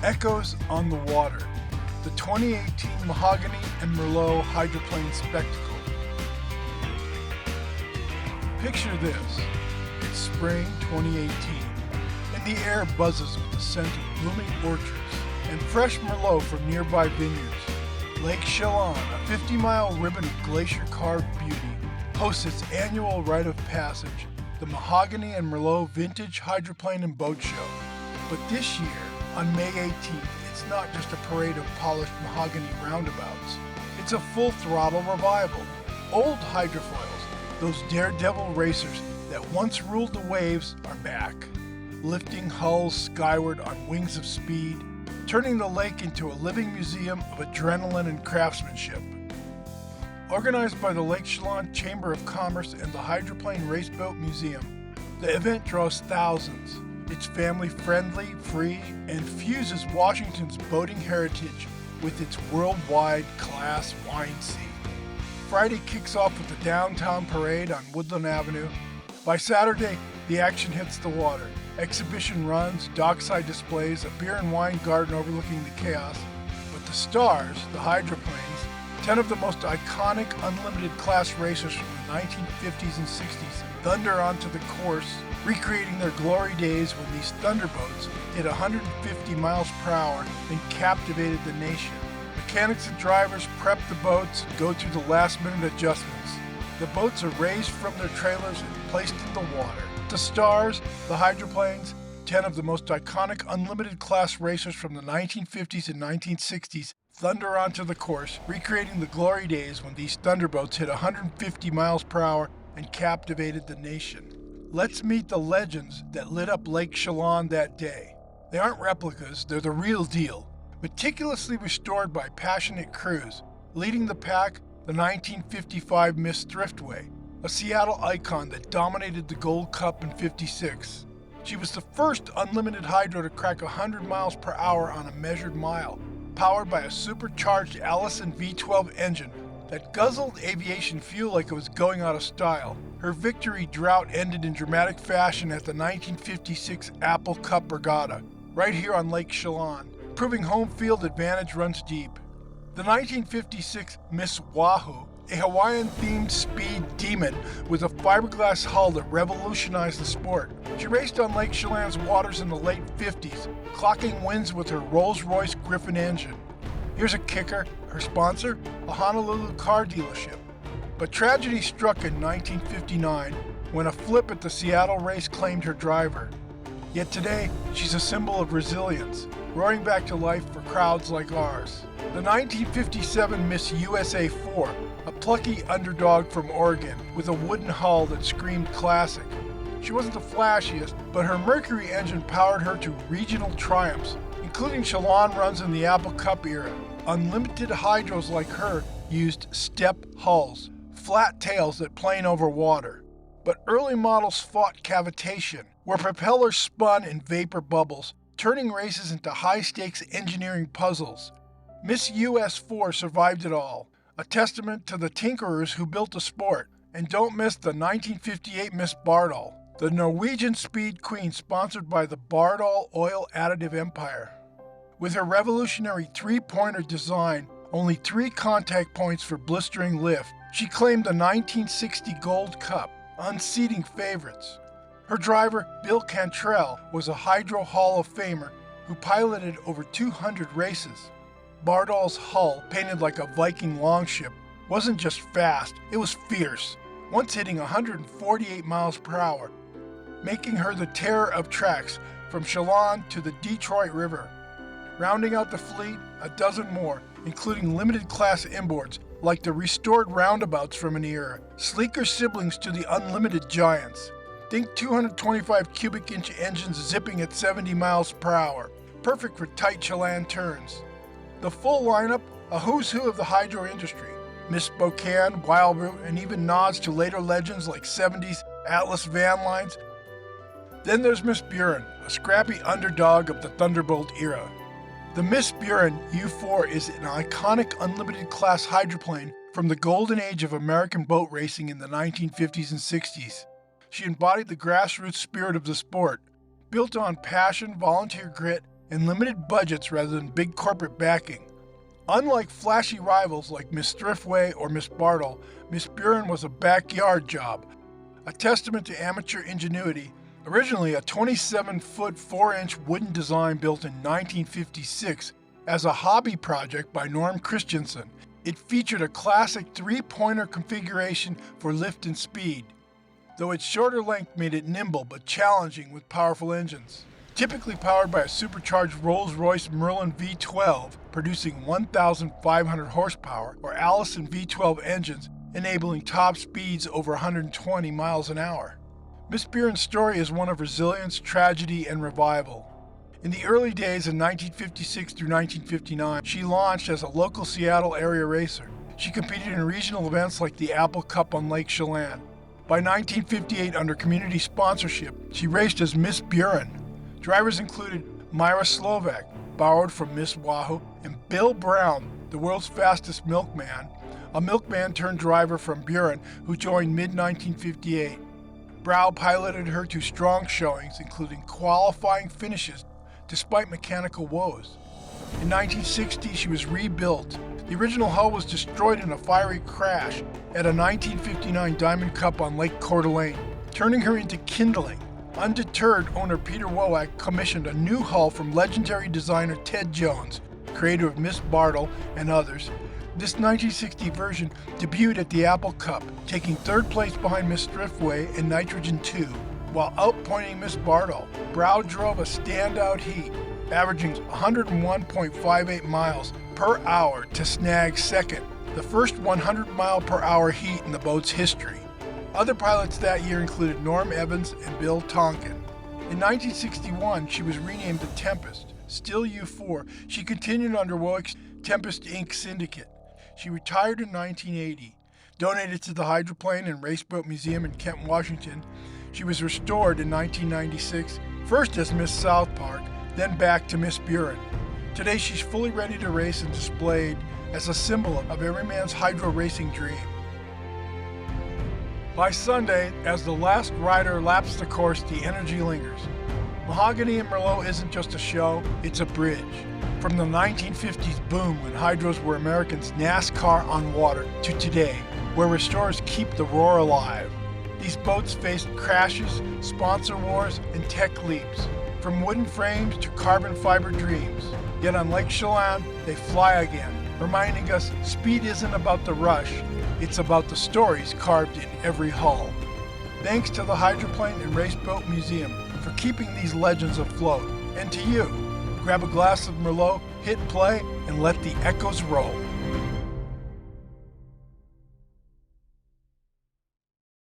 Echoes on the Water, the 2018 Mahogany and Merlot hydroplane spectacle. Picture this. It's spring 2018, and the air buzzes with the scent of blooming orchards and fresh Merlot from nearby vineyards. Lake Chelan, a 50-mile ribbon of glacier-carved beauty, hosts its annual rite of passage, the Mahogany and Merlot Vintage Hydroplane and Boat Show. But this year, on May 18th, it's not just a parade of polished mahogany roundabouts. It's a full-throttle revival. Old hydrofoils, those daredevil racers that once ruled the waves, are back, lifting hulls skyward on wings of speed, turning the lake into a living museum of adrenaline and craftsmanship. Organized by the Lake Chelan Chamber of Commerce and the Hydroplane Raceboat Museum, the event draws thousands. It's family-friendly, free, and fuses Washington's boating heritage with its worldwide class wine scene. Friday kicks off with the downtown parade on Woodland Avenue. By Saturday, the action hits the water. Exhibition runs, dockside displays, a beer and wine garden overlooking the chaos. But the stars, the hydroplanes, 10 of the most iconic unlimited class racers from the 1950s and 60s, thunder onto the course, recreating their glory days when these thunderboats hit 150 miles per hour and captivated the nation. Mechanics and drivers prep the boats and go through the last-minute adjustments. The boats are raised from their trailers and placed in the water. The stars, the hydroplanes, 10 of the most iconic unlimited class racers from the 1950s and 1960s thunder onto the course, recreating the glory days when these thunderboats hit 150 miles per hour and captivated the nation. Let's meet the legends that lit up Lake Chelan that day. They aren't replicas, they're the real deal, meticulously restored by passionate crews. Leading the pack, the 1955 Miss Thriftway, a Seattle icon that dominated the Gold Cup in '56. She was the first unlimited hydro to crack 100 miles per hour on a measured mile, powered by a supercharged Allison V12 engine that guzzled aviation fuel like it was going out of style. Her victory drought ended in dramatic fashion at the 1956 Apple Cup Regatta, right here on Lake Chelan, proving home field advantage runs deep. The 1956 Miss Wahoo, a Hawaiian-themed speed demon with a fiberglass hull that revolutionized the sport. She raced on Lake Chelan's waters in the late 50s, clocking wins with her Rolls-Royce Griffin engine. Here's a kicker, her sponsor, a Honolulu car dealership. But tragedy struck in 1959 when a flip at the Seattle race claimed her driver. Yet today, she's a symbol of resilience, roaring back to life for crowds like ours. The 1957 Miss USA 4, a plucky underdog from Oregon with a wooden hull that screamed classic. She wasn't the flashiest, but her Mercury engine powered her to regional triumphs, including Chelan runs in the Apple Cup era. Unlimited hydros like her used step hulls, flat tails that plane over water. But early models fought cavitation, where propellers spun in vapor bubbles, turning races into high-stakes engineering puzzles. Miss US 4 survived it all, a testament to the tinkerers who built the sport. And don't miss the 1958 Miss Bardol, the Norwegian speed queen sponsored by the Bardol Oil Additive Empire. With her revolutionary three-pointer design, only 3 contact points for blistering lift, she claimed the 1960 Gold Cup, unseating favorites. Her driver, Bill Cantrell, was a Hydro Hall of Famer who piloted over 200 races. Bardol's hull, painted like a Viking longship, wasn't just fast, it was fierce, once hitting 148 miles per hour, making her the terror of tracks from Chelan to the Detroit River. Rounding out the fleet, a dozen more, including limited class inboards like the restored roundabouts from an era, sleeker siblings to the unlimited giants. Think 225 cubic inch engines zipping at 70 miles per hour, perfect for tight Chelan turns. The full lineup, a who's who of the hydro industry. Miss Spokane, Wildroot, and even nods to later legends like 70s Atlas van lines. Then there's Miss Buren, a scrappy underdog of the Thunderbolt era. The Miss Buren U4 is an iconic unlimited class hydroplane from the golden age of American boat racing in the 1950s and 60s. She embodied the grassroots spirit of the sport, built on passion, volunteer grit, and limited budgets rather than big corporate backing. Unlike flashy rivals like Miss Thriftway or Miss Bartle, Miss Buren was a backyard job, a testament to amateur ingenuity. Originally a 27-foot 4-inch wooden design built in 1956 as a hobby project by Norm Christensen, it featured a classic three-pointer configuration for lift and speed, though its shorter length made it nimble but challenging with powerful engines. Typically powered by a supercharged Rolls-Royce Merlin V12 producing 1,500 horsepower or Allison V12 engines enabling top speeds over 120 miles an hour. Miss Buren's story is one of resilience, tragedy, and revival. In the early days of 1956 through 1959, she launched as a local Seattle area racer. She competed in regional events like the Apple Cup on Lake Chelan. By 1958, under community sponsorship, she raced as Miss Buren. Drivers included Myra Slovak, borrowed from Miss Wahoo, and Bill Brown, the world's fastest milkman, a milkman turned driver from Buren who joined mid-1958. Brow piloted her to strong showings, including qualifying finishes despite mechanical woes. In 1960, she was rebuilt. The original hull was destroyed in a fiery crash at a 1959 Diamond Cup on Lake Coeur d'Alene, turning her into kindling. Undeterred, owner Peter Wowak commissioned a new hull from legendary designer Ted Jones, creator of Miss Bartle and others. This 1960 version debuted at the Apple Cup, taking third place behind Miss Thriftway and Nitrogen 2, while outpointing Miss Bartle. Brow drove a standout heat, averaging 101.58 miles per hour to snag second, the first 100-mile-per-hour heat in the boat's history. Other pilots that year included Norm Evans and Bill Tonkin. In 1961, she was renamed the Tempest. Still U4, she continued under Wowak's Tempest Inc. syndicate. She retired in 1980. Donated to the Hydroplane and Raceboat Museum in Kent, Washington, she was restored in 1996, first as Miss South Park, then back to Miss Buren. Today she's fully ready to race and displayed as a symbol of every man's hydro racing dream. By Sunday, as the last rider laps the course, the energy lingers. Mahogany and Merlot isn't just a show, it's a bridge. From the 1950s boom when hydros were Americans' NASCAR on water to today, where restorers keep the roar alive. These boats faced crashes, sponsor wars, and tech leaps, from wooden frames to carbon fiber dreams. Yet on Lake Chelan, they fly again, reminding us speed isn't about the rush, it's about the stories carved in every hull. Thanks to the Hydroplane and Raceboat Museum for keeping these legends afloat. And to you, grab a glass of Merlot, hit play, and let the echoes roll.